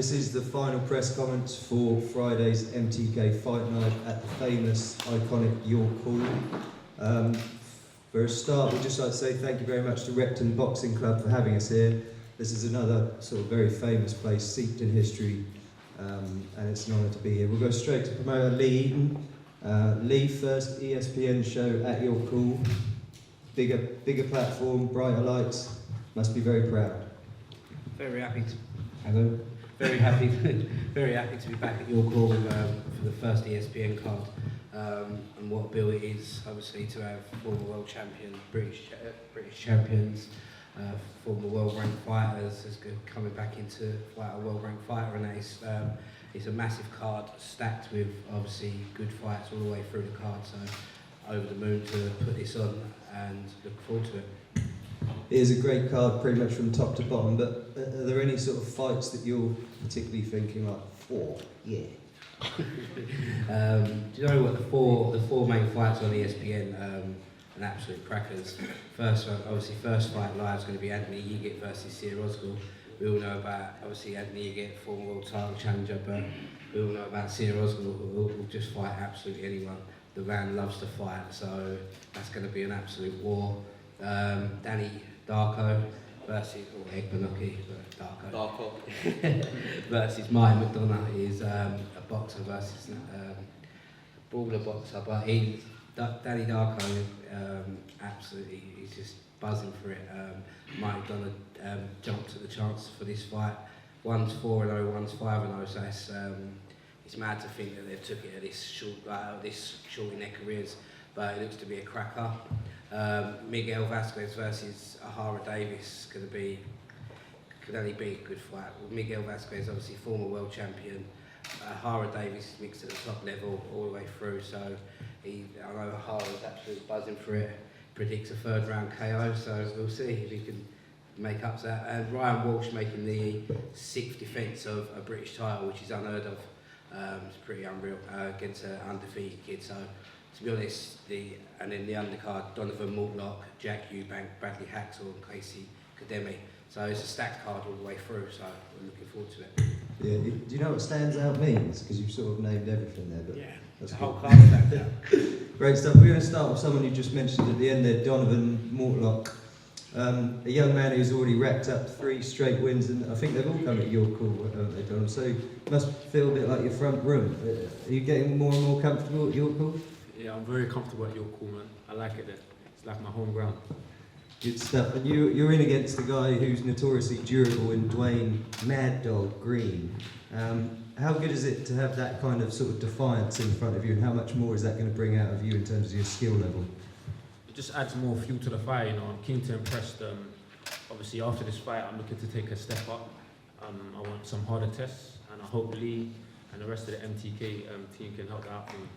this is the final press comments for Friday's MTK Fight Night at the famous, iconic York Hall. For a start, we'd just like to say thank you very much to Repton Boxing Club for having us here. This is another sort of very famous place, steeped in history, and it's an honour to be here. We'll go straight to promoter Lee Eaton. Lee, first ESPN show at York Hall. Bigger platform, brighter lights. Must be very proud. Very happy to. Hello. Very happy to be back at York Hall for the first ESPN card. And what a bill it is, obviously, to have former world champion, British champions, former world ranked fighters as coming back into fight a world ranked fighter, and that it's a massive card stacked with obviously good fights all the way through the card. So over the moon to put this on and look forward to it. It is a great card, pretty much from top to bottom. But are there any sort of fights that you're particularly thinking like, oh, yeah? Do you know what the four main fights on ESPN? An absolute crackers. First fight live is going to be Anthony YIGIT versus OZGUL. We all know about obviously Anthony YIGIT, former world title challenger, but we all know about OZGUL, who will just fight absolutely anyone. The man loves to fight, so that's going to be an absolute war. DARKO versus Darko versus McDONAGH is a boxer versus a baller boxer, but DARKO absolutely, he's just buzzing for it. McDONAGH jumped at the chance for this fight. One's 4-0, one's 5-0, so it's mad to think that they've took it at this short in their careers, but it looks to be a cracker. Miguel VASQUEZ versus DAVIES could only be a good fight. Miguel VASQUEZ, obviously former world champion. DAVIES mixed at the top level all the way through, so I know Hara's absolutely buzzing for it. Predicts a third round KO, so we'll see if he can make up to that. And Ryan Walsh making the 6th defence of a British title, which is unheard of. It's pretty unreal against an undefeated kid. So to be honest, and then the undercard, Donovan Mortlock, Jack Eubank, Bradley Haxall, and Casey Kademi. So it's a stacked card all the way through, so we're looking forward to it. Yeah, do you know what stands out means? Because you've sort of named everything there, but yeah, that's the cool. whole card stacked out. Great stuff. We're going to start with someone you just mentioned at the end there, Donovan Mortlock. A young man who's already racked up 3 straight wins, and I think they've all come at York Hall, haven't they, Donovan? So it must feel a bit like your front room. Are you getting more and more comfortable at York Hall? Yeah, I'm very comfortable at York Hall, man. I like it there. It's like my home ground. Good stuff. And you're in against the guy who's notoriously durable in Dwayne Mad Dog Green. How good is it to have that kind of sort of defiance in front of you, and how much more is that going to bring out of you in terms of your skill level? It just adds more fuel to the fire, you know. I'm keen to impress them. Obviously, after this fight, I'm looking to take a step up. I want some harder tests, and I hope Lee and the rest of the MTK team can help that out for me.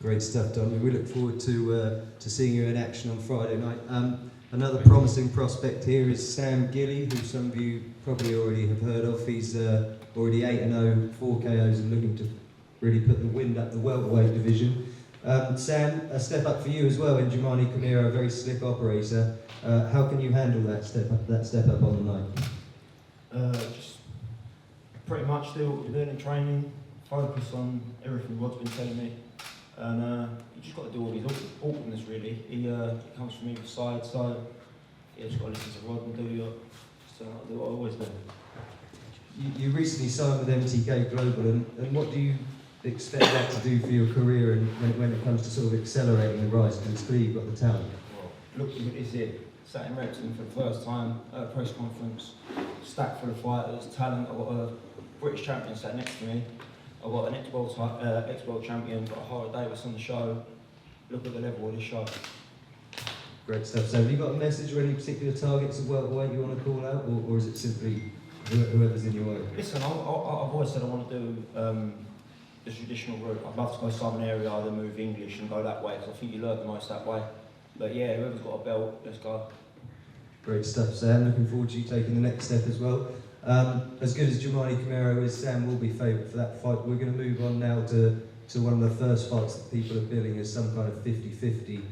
Great stuff, Don. We look forward to seeing you in action on Friday night. Another promising prospect here is Sam Gilly, who some of you probably already have heard of. He's already 8-0, 4 KOs, and looking to really put the wind up the welterweight division. Sam, a step up for you as well in Jamani Kamira, a very slick operator. How can you handle that step up on the night? Just pretty much do what we're doing in training, focus on everything Rod's been telling me, and you just got to do all these awkwardness really. He comes from either side, so you just got to listen to Rod and do what I always do. You recently signed with MTK Global, and what do you expect that to do for your career and when it comes to sort of accelerating the rise? Because it's clear you've got the talent. Well, looking at this here, sat in Repton for the first time at a press conference, stacked full of fighters, talent. I've got a British champion sat next to me. I've got an ex-world champion, got Hara Davis on the show. Look at the level of this show. Great stuff. So have you got a message or any particular targets of welterweight you want to call out, or is it simply whoever's in your way? Listen, I've always said I want to do the traditional route. I'd love to go Southern area, then move English and go that way, because I think you learn the most that way. But yeah, whoever's got a belt, let's go. Great stuff, Sam. Looking forward to you taking the next step as well. As good as Jamani Kamira is, Sam will be favoured for that fight. We're going to move on now to one of the first fights that people are billing as some kind of 50-50.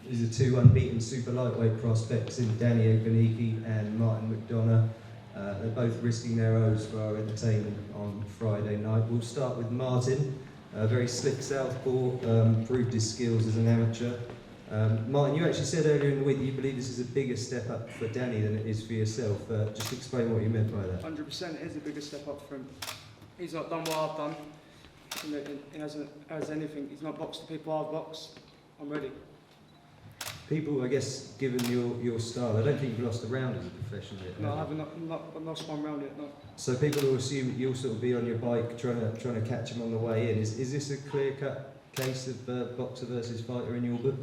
These are 2 unbeaten super lightweight prospects in Danny Oguniki and Martin McDonough. They're both risking their O's for our entertainment on Friday night. We'll start with Martin, a very slick southpaw, proved his skills as an amateur. Martin, you actually said earlier in the week that you believe this is a bigger step up for Danny than it is for yourself. Just explain what you meant by that. 100% it is a bigger step up for him. He's not done what I've done. He hasn't has anything. He's not boxed the people I've boxed. I'm ready. People, I guess, given your style, I don't think you've lost a round as a professional yet. No, I haven't not lost one round yet. No. So people will assume you'll sort of be on your bike trying to catch him on the way in. Is this a clear-cut case of boxer versus fighter in your book?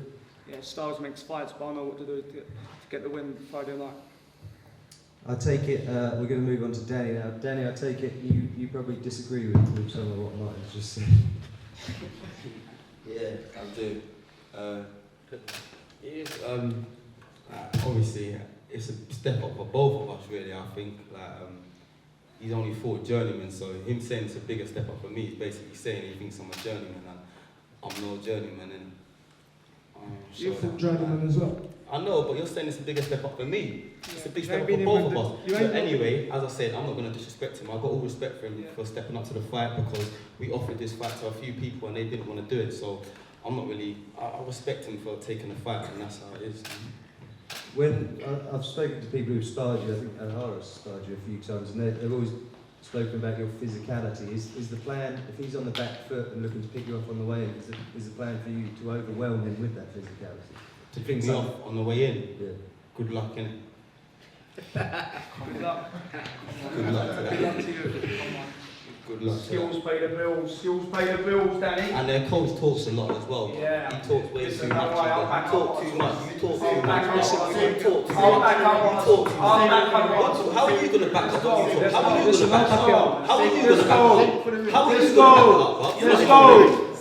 Yeah, styles makes fights, but I know what to do to get the win Friday night. I take it, we're going to move on to Danny now. Danny, I take it you probably disagree with some of what Martin's just said. Yeah, I do. Obviously, it's a step up for both of us, really. I think he's only fought journeyman, so him saying it's a bigger step up for me is basically saying he thinks I'm a journeyman and I'm no journeyman. And you fought journeyman as well. I know, but you're saying it's a bigger step up for me. It's a big You step ain't up for been both in of with us. the- you So ain't- anyway, as I said, I'm not going to disrespect him. I've got all respect for him for stepping up to the fight because we offered this fight to a few people and they didn't want to do it. So I'm not really. I respect him for taking the fight, and that's how it is. When I've spoken to people who've sparred you, I think Alhara's sparred you a few times, and they've always spoken about your physicality. Is the plan, if he's on the back foot and looking to pick you up on the way in, is the plan for you to overwhelm him with that physicality? To pick me off on the way in. Yeah. Good luck, innit? Good luck. Good luck to Good that. luck to you. Come on. Good luck to that. Skills pay the bills. Skills pay the bills, Danny. And their coach talks a lot as well. Yeah. He talks way Listen, too much. don't worry, I'll back You talk up. too much. You talk I'll too back much. up. You talk too I'll much. back up. You talk too I'll much. back up. How are you going to back up what you talk? How are you going to Listen, back let's up? go. How are you going Let's to back go. up? How are you Let's going to go. back up? Let's go.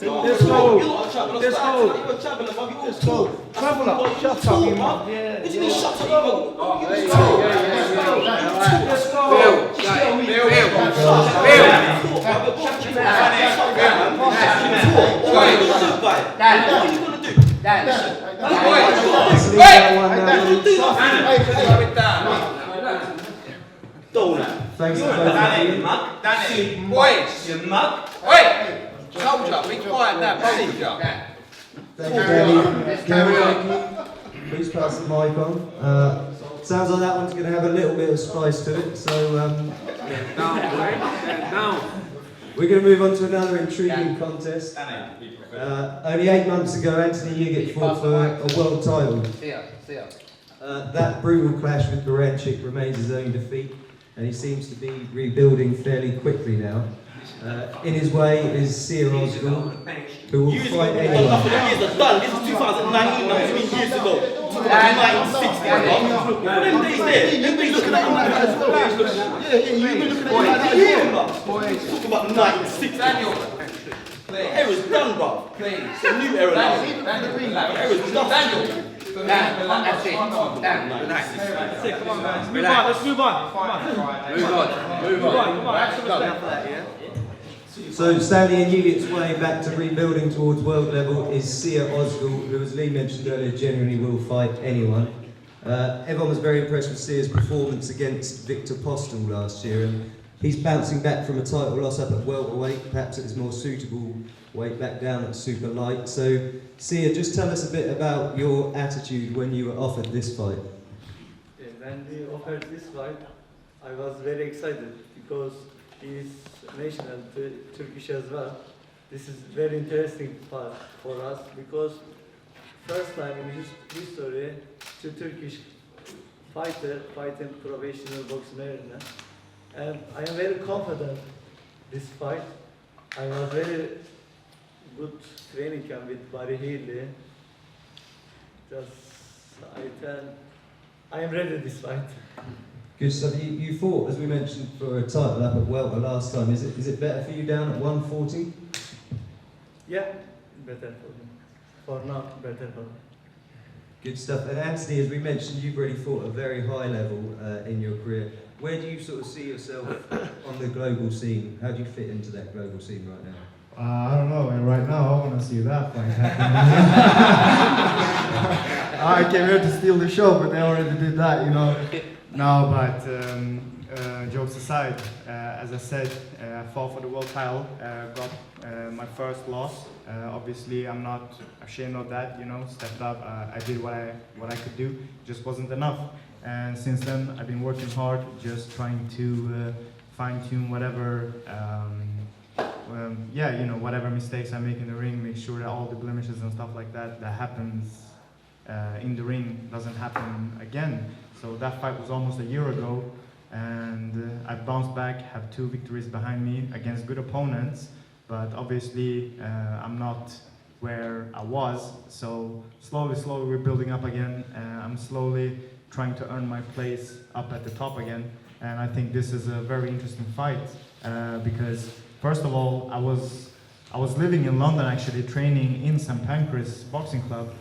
Let's go. You're not a traveller. Let's Stop go. acting like you're a traveller, bruv. You're all Let's go. talk. Traveller. Shut up, you bruv. Yeah. What do you mean shut up, bruv? Let's Let's go. go. Let's go. What are you going to do, guy? What are you going to do? Donut. Thanks to both of you. Danny. Boys. You mug. Soldier, be quiet now, soldier. Thank you, Danny. Gary, thank you. Please pass the mic on. Sounds like that one's going to have a little bit of spice to it, so Down. we're going to move on to another intriguing contest. Only 8 months ago, Anthony Yigit fought for a world title. See ya. That brutal clash with Baranchik remains his only defeat, and he seems to be rebuilding fairly quickly now. In his way is Seer Osgood, who will fight anyone. Years are done. This is 2019 now, 3 years ago. 1960, bro. Them days there. Them days looking at him like that as well. Yeah, you've been looking at him like that as well. Talking about 1960. Daniel, The era's done, bro. please. It's a new era now. Daniel, The era's done. Daniel. That's it. Dan, relax. Come on, guys. Move on. Let's move on. Come on. Move on. Come on. Have some respect for that, yeah? So Stanley and Yigit's way back to rebuilding towards world level is Seer Osgood, who, as Lee mentioned earlier, genuinely will fight anyone. Everyone was very impressed with Seer's performance against Victor Postel last year, and he's bouncing back from a title loss up at welterweight, perhaps at his more suitable weight back down at super light. So Seer, just tell us a bit about your attitude when you were offered this fight. When we offered this fight, I was very excited because he is national Turkish as well. This is very interesting part for us because first time in history, two Turkish fighter fighting professional boxing arena. And I am very confident this fight. I was very good training camp with Barry Healy. I am ready this fight. Good stuff. You fought, as we mentioned, for a title up at welter last time. Is it better for you down at 140? Yeah, better for me. For now, better for me. Good stuff. And Anthony, as we mentioned, you've already fought at a very high level in your career. Where do you sort of see yourself on the global scene? How do you fit into that global scene right now? I don't know, and right now I want to see that fight happen. I came here to steal the show, but they already did that, you know. No, but jokes aside, as I said, I fought for the world title, got my first loss. Obviously, I'm not ashamed of that. You know, stepped up. I did what I could do. Just wasn't enough. And since then, I've been working hard, just trying to fine-tune whatever. Yeah, you know, whatever mistakes I make in the ring, make sure that all the blemishes and stuff like that happens in the ring doesn't happen again. So that fight was almost a year ago, and I bounced back, have 2 victories behind me against good opponents, but obviously I'm not where I was. So slowly we're building up again. I'm slowly trying to earn my place up at the top again, and I think this is a very interesting fight because first of all, I was living in London actually, training in St Pancras Boxing Club.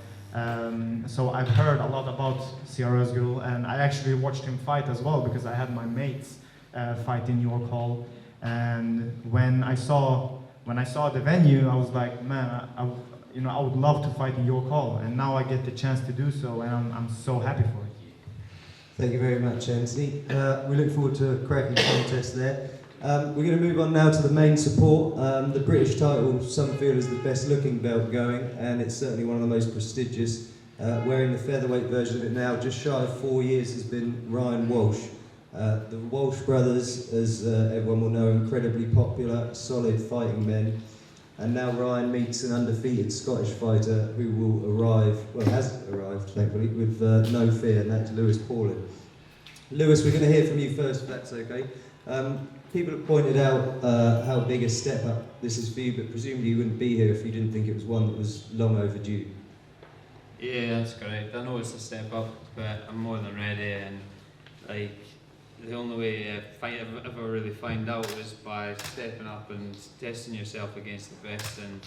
So I've heard a lot about OZGUL, and I actually watched him fight as well because I had my mates fight in York Hall. And when I saw the venue, I was like, man, I would love to fight in York Hall, and now I get the chance to do so, and I'm so happy for it. Thank you very much, Anthony. We look forward to a cracking contest there. We're going to move on now to the main support. The British title, some feel, is the best looking belt going, and it's certainly one of the most prestigious. Wearing the featherweight version of it now, just shy of 4 years, has been Ryan Walsh. The Walsh brothers, as everyone will know, incredibly popular, solid fighting men. And now Ryan meets an undefeated Scottish fighter who will arrive, well, has arrived, thankfully, with no fear, and that's Lewis Paulin. Lewis, we're going to hear from you first, if that's okay. People have pointed out how big a step up this is for you, but presumably you wouldn't be here if you didn't think it was one that was long overdue. Yeah, that's correct. I know it's a step up, but I'm more than ready, and like the only way I ever really find out was by stepping up and testing yourself against the best and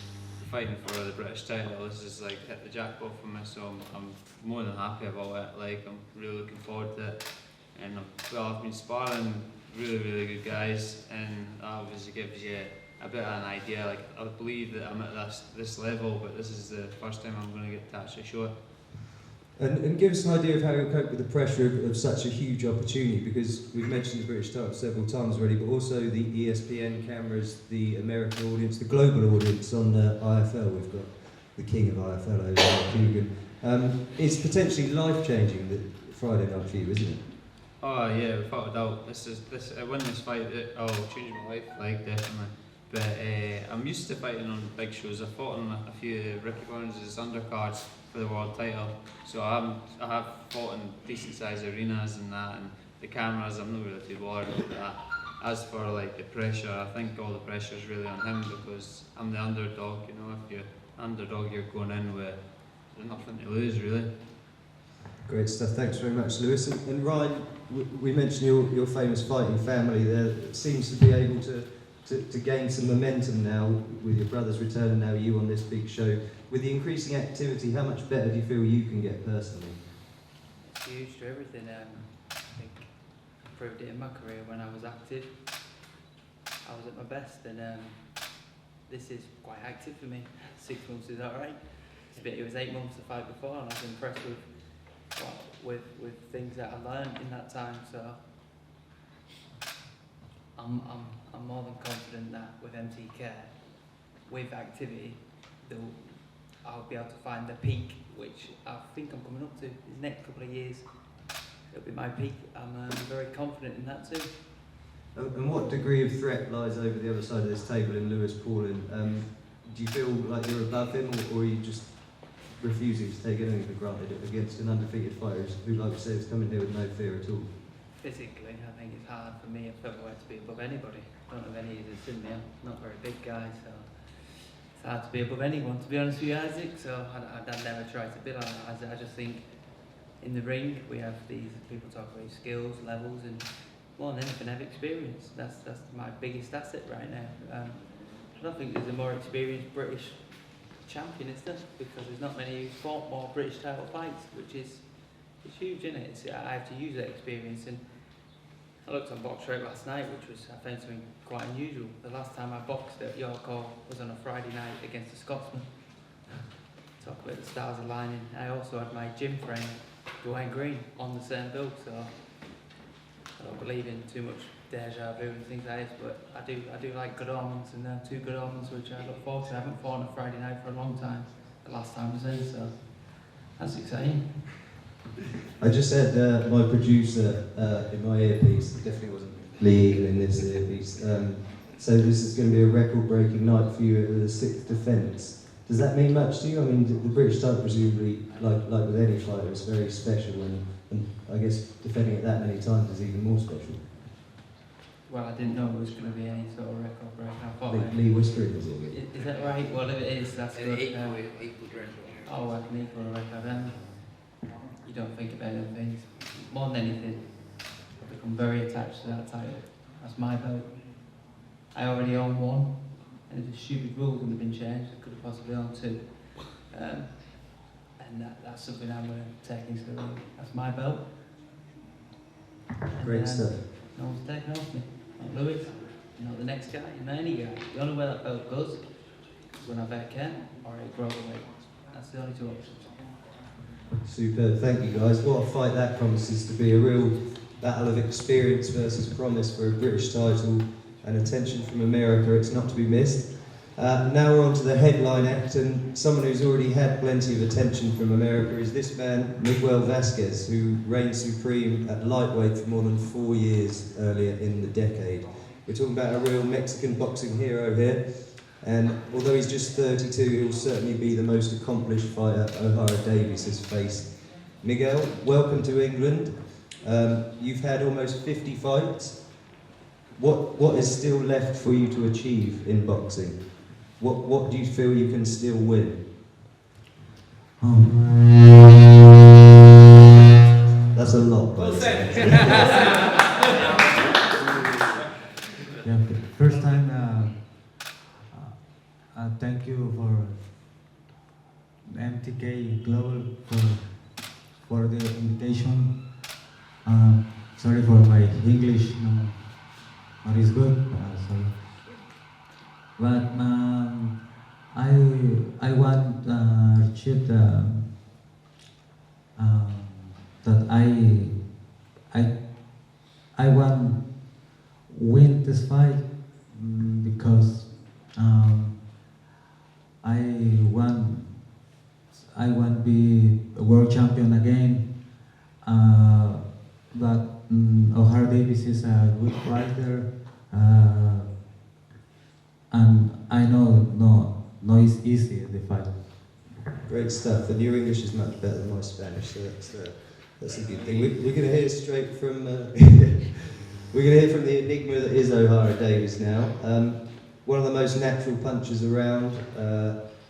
fighting for the British title. This is like hit the jackpot for me, so I'm more than happy about it. Like, I'm really looking forward to it, and I've been sparring really good guys, and that obviously gives you a bit of an idea. Like, I believe that I'm at this level, but this is the first time I'm going to get to actually show it. And give us an idea of how you'll cope with the pressure of such a huge opportunity, because we've mentioned the British title several times already, but also the ESPN cameras, the American audience, the global audience on IFL. We've got the king of IFL over there, Coogan. It's potentially life-changing that Friday night for you, isn't it? Oh yeah, without a doubt. I win this fight, it'll change my life, like, definitely. But I'm used to fighting on big shows. I fought on a few Ricky Burns' undercards for the world title, so I have fought in decent sized arenas and that, and the cameras, I'm not really too bothered about that. As for like the pressure, I think all the pressure is really on him because I'm the underdog. You know, if you're underdog, you're going in with nothing to lose, really. Great stuff, thanks very much, Lewis. And Ryan, we mentioned your famous fighting family there. It seems to be able to gain some momentum now with your brothers returning, now you on this big show. With the increasing activity, how much better do you feel you can get personally? It's huge to everything. I think I proved it in my career when I was active. I was at my best, and this is quite active for me. 6 months is alright. It was 8 months to fight before, and I was impressed with things that I learned in that time. So I'm more than confident that with MTK, with activity, I'll be able to find the peak, which I think I'm coming up to. The next couple of years, it'll be my peak. I'm very confident in that too. And what degree of threat lies over the other side of this table in Lewis Paulin? Do you feel like you're above him, or are you just refusing to take anything for granted against an undefeated fighter who, like I said, is coming here with no fear at all? Physically, I think it's hard for me at featherweight to be above anybody. I don't know if any of you have seen me. I'm not a very big guy, so it's hard to be above anyone, to be honest with you, Isaac. So I'd never try to be like that. I just think in the ring we have these people talk about skills, levels, and more than anything, have experience. That's my biggest asset right now. I don't think there's a more experienced British champion, is there? Because there's not many who fought more British title fights, which is it's huge, isn't it? I have to use that experience. And I looked on BoxRec last night, I found something quite unusual. The last time I boxed at York Hall was on a Friday night against a Scotsman. Talk about the stars aligning. I also had my gym friend, Dwayne Green, on the same bill, so don't believe in too much deja vu and things like this, but I do like good omens, and there are 2 good omens which I look forward to. I haven't fought on a Friday night for a long time. The last time was in, so that's exciting. I just had my producer in my earpiece, it definitely wasn't Lee in this earpiece. So this is going to be a record-breaking night for you at the 6th defence. Does that mean much to you? I mean, the British title presumably, like with any fighter, is very special, and I guess defending it that many times is even more special. Well, I didn't know it was going to be any sort of record break. I thought Lee whispering is it? Is that right? Well, if it is, that's good. Equal record. Oh, I can equal a record. You don't think about them things. More than anything, I've become very attached to that title. That's my belt. I already own 1, and if the stupid rules wouldn't have been changed, I could have possibly owned 2. And that's something I'm going to take into the ring. That's my belt. And, Great stuff. No one's taking off me. Not Lewis, not the next guy, not any guy. The only way that belt goes is when I vacate or it grows away. That's the only 2 options. Superb, thank you guys. What a fight that promises to be, a real battle of experience versus promise for a British title, and attention from America, it's not to be missed. Now we're on to the headline act, and someone who's already had plenty of attention from America is this man, Miguel VASQUEZ, who reigned supreme at lightweight for more than 4 years earlier in the decade. We're talking about a real Mexican boxing hero here, and although he's just 32, he'll certainly be the most accomplished fighter O'Hara Davies has faced. Miguel, welcome to England. You've had almost 50 fights. What is still left for you to achieve in boxing? What do you feel you can still win? That's a lot, by the way. Yeah, first time, thank you for MTK Global for the invitation. Sorry for my English, not as good. Sorry. But I want to achieve that I want win this fight because I want be a world champion again. But O'Hara Davies is a good fighter, and I know no it's easy the fight. Great stuff, and your English is much better than my Spanish, so that's a good thing. We're going to hear straight from we're going to hear from the enigma that is O'Hara Davies now. One of the most natural punchers around,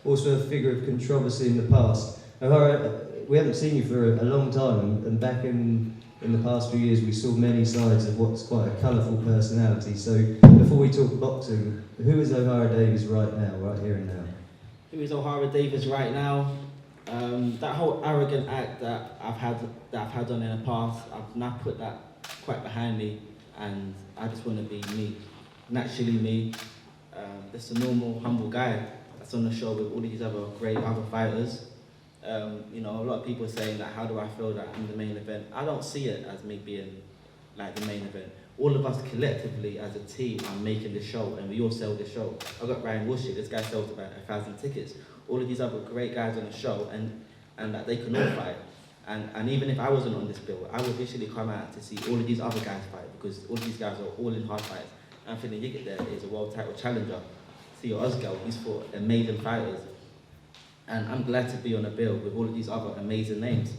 also a figure of controversy in the past. O'Hara, we haven't seen you for a long time, and back in the past few years we saw many sides of what's quite a colourful personality. So before we talk boxing, who is O'Hara Davies right now, right here and now? Who is O'Hara Davies right now? That whole arrogant act that I've had on in the past, I've now put that quite behind me, and I just want to be me, naturally me. Just a normal, humble guy that's on the show with all these other great other fighters. You know, a lot of people saying that, how do I feel that I'm the main event? I don't see it as me being like the main event. All of us collectively as a team are making the show, and we all sell the show. I've got Ryan Walsh, this guy sells about 1,000 tickets. All of these other great guys on the show, and that they can all fight. And even if I wasn't on this bill, I would literally come out to see all of these other guys fight, because all of these guys are all in hard fights. Anthony YIGIT there is a world title challenger. See your OZGUL, he's fought amazing fighters. And I'm glad to be on a bill with all of these other amazing names.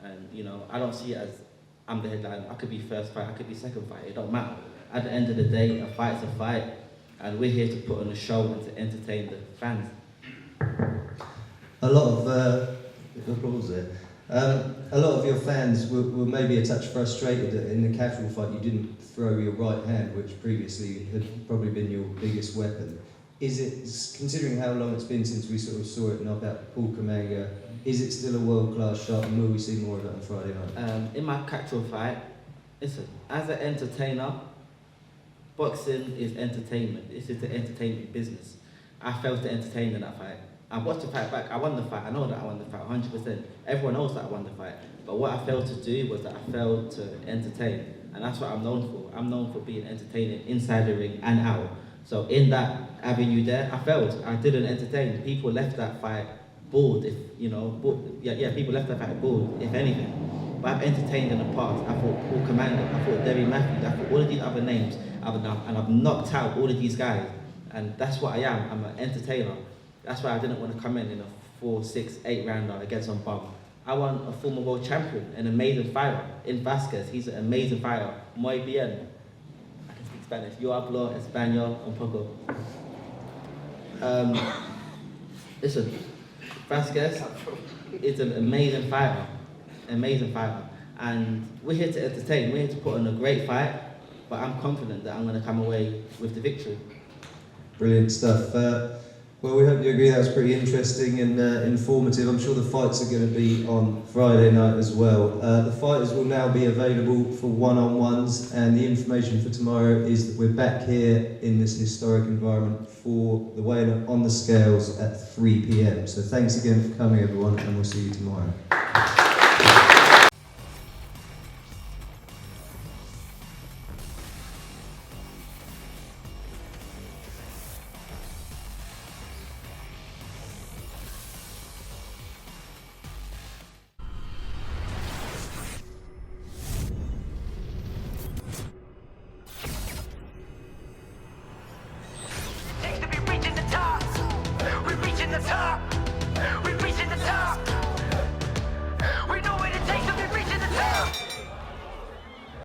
And you know, I don't see it as I'm the headline. I could be first fight, I could be second fight, it don't matter. At the end of the day, a fight's a fight, and we're here to put on a show and to entertain the fans. A lot of applause there. A lot of your fans were maybe a touch frustrated that in the casual fight you didn't throw your right hand, which previously had probably been your biggest weapon. Is it, considering how long it's been since we sort of saw it knock out Paul Kamanga, is it still a world-class shot, and will we see more of it on Friday night? In my casual fight, listen, as an entertainer, boxing is entertainment. This is the entertainment business. I failed to entertain in that fight. I watched the fight back, I won the fight, I know that I won the fight, 100%. Everyone knows that I won the fight. But what I failed to do was that I failed to entertain. and that's what I'm known for. I'm known for being entertaining inside the ring and out. So in that avenue there, I failed. I didn't entertain. People left that fight bored, if you know. People left that fight bored, if anything. But I've entertained in the past. I fought Paul Commander. I fought Derry Matthews. I fought all of these other names. And I've knocked out all of these guys. And that's what I am. I'm an entertainer. That's why I didn't want to come in a 4, 6, 8 rounder against some bum. I want a former world champion, an amazing fighter in VASQUEZ. He's an amazing fighter. Muy bien. I can speak Spanish. Yo hablo español un poco. Listen, VASQUEZ is an amazing fighter. Amazing fighter. And we're here to entertain. We're here to put on a great fight. But I'm confident that I'm going to come away with the victory. Brilliant stuff. Well, we hope you agree that was pretty interesting and informative. I'm sure the fights are going to be on Friday night as well. The fighters will now be available for one-on-ones, and the information for tomorrow is that we're back here in this historic environment for the weigh-in on the scales at 3 p.m. So thanks again for coming, everyone, and we'll see you tomorrow.